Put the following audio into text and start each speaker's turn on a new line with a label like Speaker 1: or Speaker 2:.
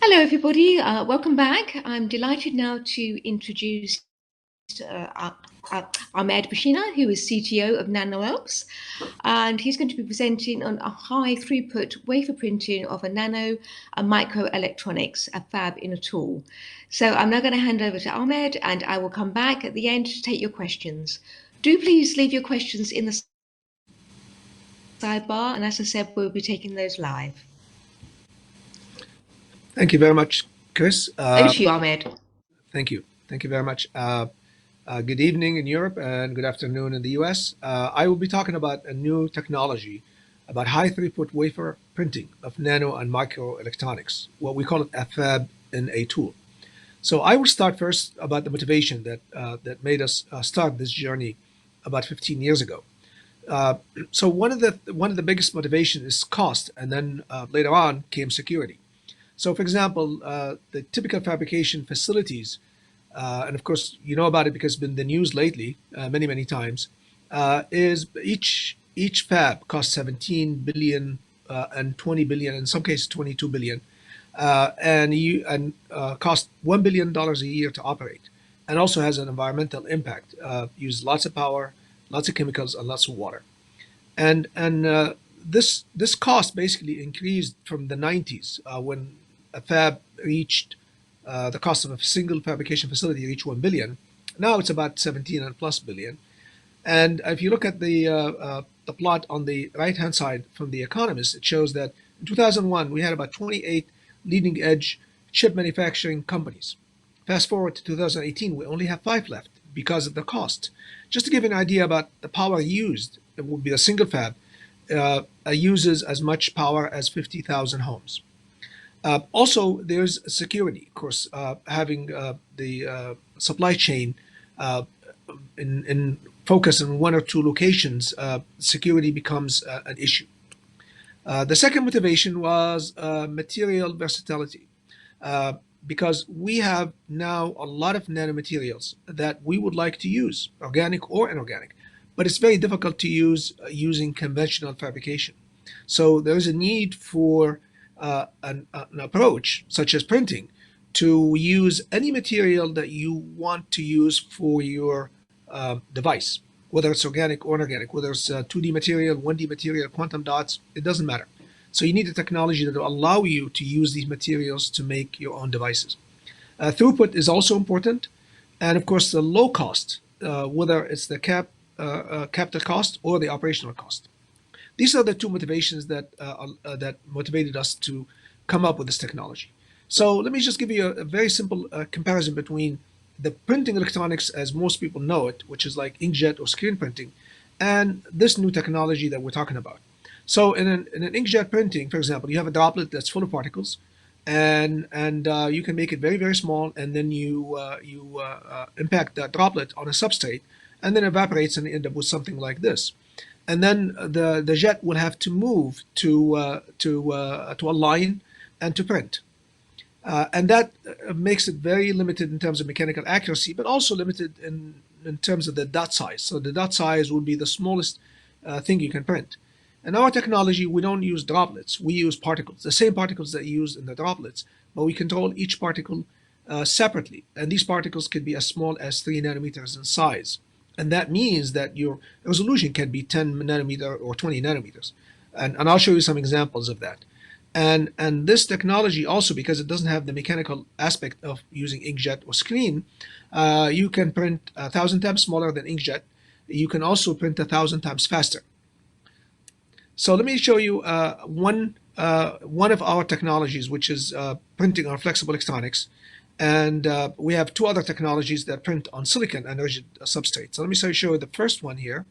Speaker 1: Hello, everybody. Welcome back. I'm delighted now to introduce Ahmed Busnaina, who is CTO of Nano, and he's going to be presenting on a high throughput wafer printing of a nano, a microelectronics, a fab in a tool. So I'm now going to hand over to Ahmed, and I will come back at the end to take your questions. Do please leave your questions in the sidebar, and as I said, we'll be taking those live.
Speaker 2: Thank you very much, Chris.
Speaker 1: Over to you, Ahmed.
Speaker 2: Thank you. Thank you very much. Good evening in Europe and good afternoon in the US. I will be talking about a new technology about high throughput wafer printing of nano and microelectronics, what we call it a fab in a tool. So I will start first about the motivation that made us start this journey about 15 years ago. So one of the biggest motivation is cost, and then later on came security. So, for example, the typical fabrication facilities, and of course you know about it because it's been in the news lately, many times, is each fab costs 17 billion and 20 billion, in some cases 22 billion, and cost $1 billion a year to operate, and also has an environmental impact. Uses lots of power, lots of chemicals, and lots of water, and this cost basically increased from the 90s when a fab reached the cost of a single fabrication facility reached 1 billion. Now it's about 17 and plus billion. And if you look at the plot on the right hand side from The Economist, it shows that in 2001 we had about 28 leading edge chip manufacturing companies. Fast forward to 2018, we only have 5 left because of the cost. Just to give you an idea about the power used, it would be a single fab uses as much power as 50,000 homes. Also, there's security, of course. Having the supply chain in focus in one or two locations, security becomes an issue. The second motivation was material versatility, because we have now a lot of nanomaterials that we would like to use, organic or inorganic, but it's very difficult to use using conventional fabrication. So there's a need for an approach such as printing to use any material that you want to use for your device, whether it's organic or inorganic, whether it's 2D material, 1D material, quantum dots, it doesn't matter. So you need a technology that will allow you to use these materials to make your own devices. Throughput is also important, and of course the low cost, whether it's the capital cost or the operational cost. These are the two motivations that motivated us to come up with this technology. So let me just give you a very simple comparison between the printing electronics as most people know it, which is like inkjet or screen printing, and this new technology that we're talking about. So in an inkjet printing, for example, you have a droplet that's full of particles, and you can make it very small, and then you impact that droplet on a substrate, and then evaporates and end up with something like this. And then the jet will have to move to a line and to print. And that makes it very limited in terms of mechanical accuracy, but also limited in terms of the dot size. So the dot size would be the smallest thing you can print. In our technology, we don't use droplets. We use particles, the same particles that you use in the droplets, but we control each particle separately. And these particles can be as small as 3 nanometers in size. And that means that your resolution can be 10 nanometer or 20 nanometers. And I'll show you some examples of that. And this technology also, because it doesn't have the mechanical aspect of using inkjet or screen, you can print 1,000 times smaller than inkjet. You can also print 1,000 times faster. So let me show you one of our technologies, which is printing on flexible electronics. And we have 2 other technologies that print on silicon and rigid substrates. So let me show you the first one here.